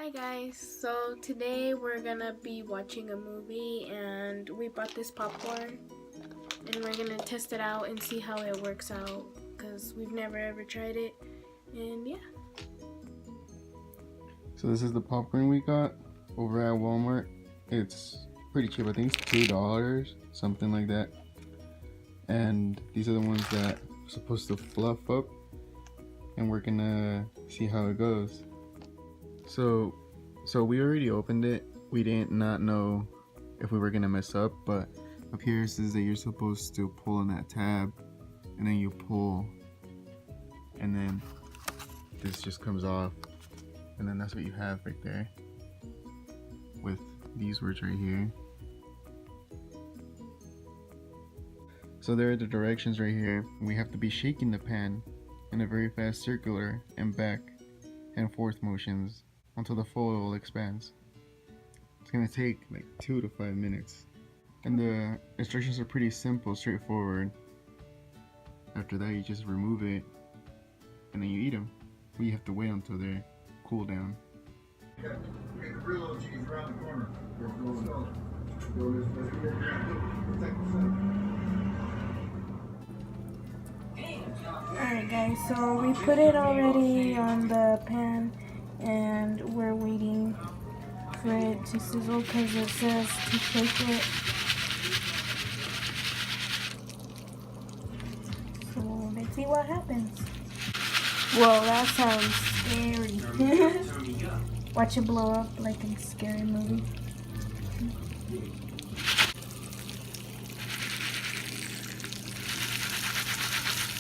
Hi guys, so today we're gonna be watching a movie and we bought this popcorn and we're gonna test it out and see how it works out because we've never ever tried it, and yeah. So this is the popcorn we got over at Walmart. It's pretty cheap, I think it's $2, something like that. And these are the ones that are supposed to fluff up, and we're gonna see how it goes. So we already opened it. We didn't not know if we were gonna mess up, but up here it says that you're supposed to pull on that tab, and then you pull, and then this just comes off, and then that's what you have right there with these words right here. So there are the directions right here. We have to be shaking the pan in a very fast circular and back and forth motions until the foil expands. It's gonna take like 2 to 5 minutes. And the instructions are pretty simple, straightforward. After that, you just remove it and then you eat them. But you have to wait until they cool down. Alright guys, so we put it already on the pan and we're waiting for it to sizzle because it says to shake it. So let's see what happens. Whoa, that sounds scary. Watch it blow up like in a scary movie.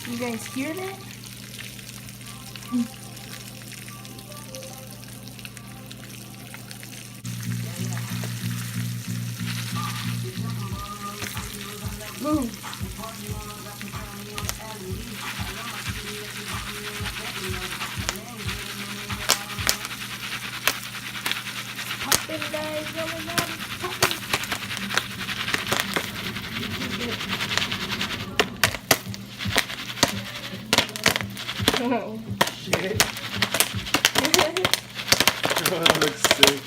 You guys hear that? Move. Popping, guys. Oh my god, it's popping. Oh Shit. Oh, that looks sick.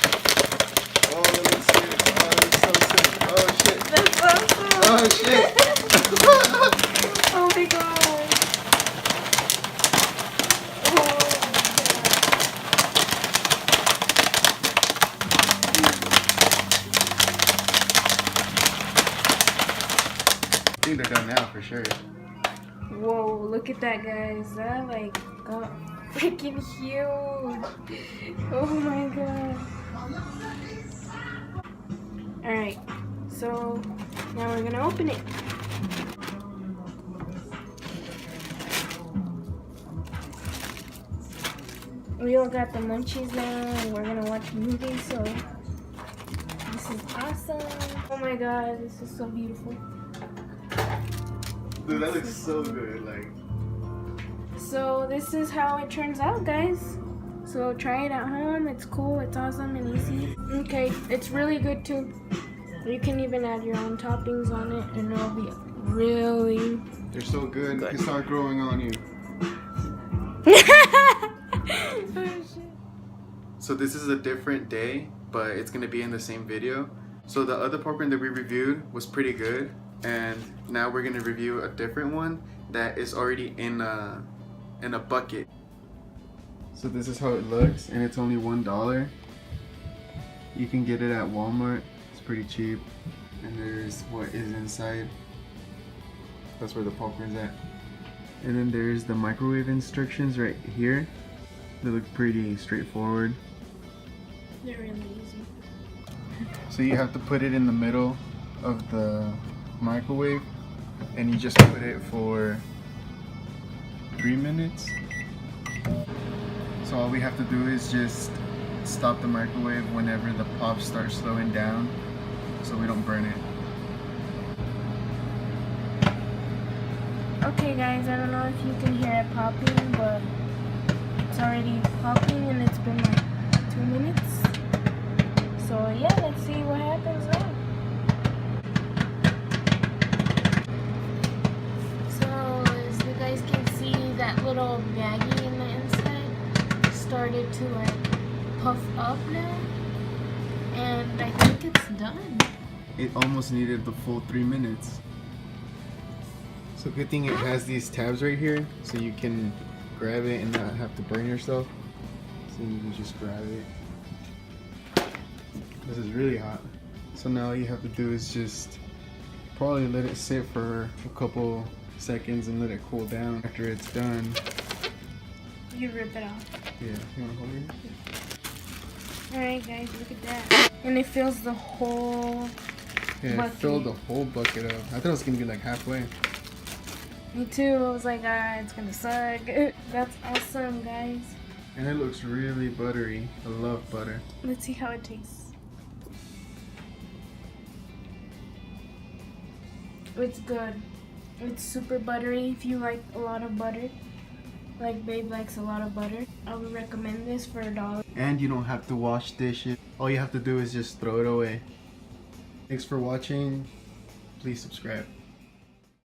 Oh, that looks sick. Oh, that looks so sick. Oh, shit. That's awesome. Oh, shit. Oh my god. I think they're done now for sure. Whoa, look at that, guys. That like got freaking huge. Oh my god. Alright, so now we're gonna open it. We all got the munchies now and we're gonna watch a movie, so this is awesome. Oh my god, this is so beautiful. Dude, that looks so good. Like, so this is how it turns out, guys. So try it at home. It's cool, it's awesome and easy. Okay, it's really good too. You can even add your own toppings on it and it'll be really they're so good. They can start growing on you. Oh, shit. So this is a different day, but it's gonna be in the same video. So the other popcorn that we reviewed was pretty good, and now we're gonna review a different one that is already in a bucket. So this is how it looks, and it's only $1. You can get it at Walmart. It's pretty cheap, and there's what is inside. That's where the popcorn's at. And then there's the microwave instructions right here. They look pretty straightforward. They're really easy. So you have to put it in the middle of the microwave, and you just put it for 3 minutes. So all we have to do is just stop the microwave whenever the pop starts slowing down so we don't burn it. Okay guys, I don't know if you can hear it popping, but it's already popping and it's been like 2 minutes. So yeah, let's see what happens now. So as you guys can see, that little baggie in the inside started to like puff up now. And I think it's done. It almost needed the full 3 minutes. So good thing it has these tabs right here, so you can grab it and not have to burn yourself. So you can just grab it. This is really hot. So now all you have to do is just probably let it sit for a couple seconds and let it cool down. After it's done, You rip it off. yeah, you wanna hold it? Alright guys, look at that. And it fills the whole Yeah, bucket. it filled the whole bucket up. I thought it was gonna be like halfway. Me too. I was like, it's gonna suck. That's awesome, guys. And it looks really buttery. I love butter. Let's see how it tastes. It's good. It's super buttery if you like a lot of butter. Like Babe likes a lot of butter. I would recommend this for $1. And you don't have to wash dishes. All you have to do is just throw it away. Thanks for watching. Please subscribe.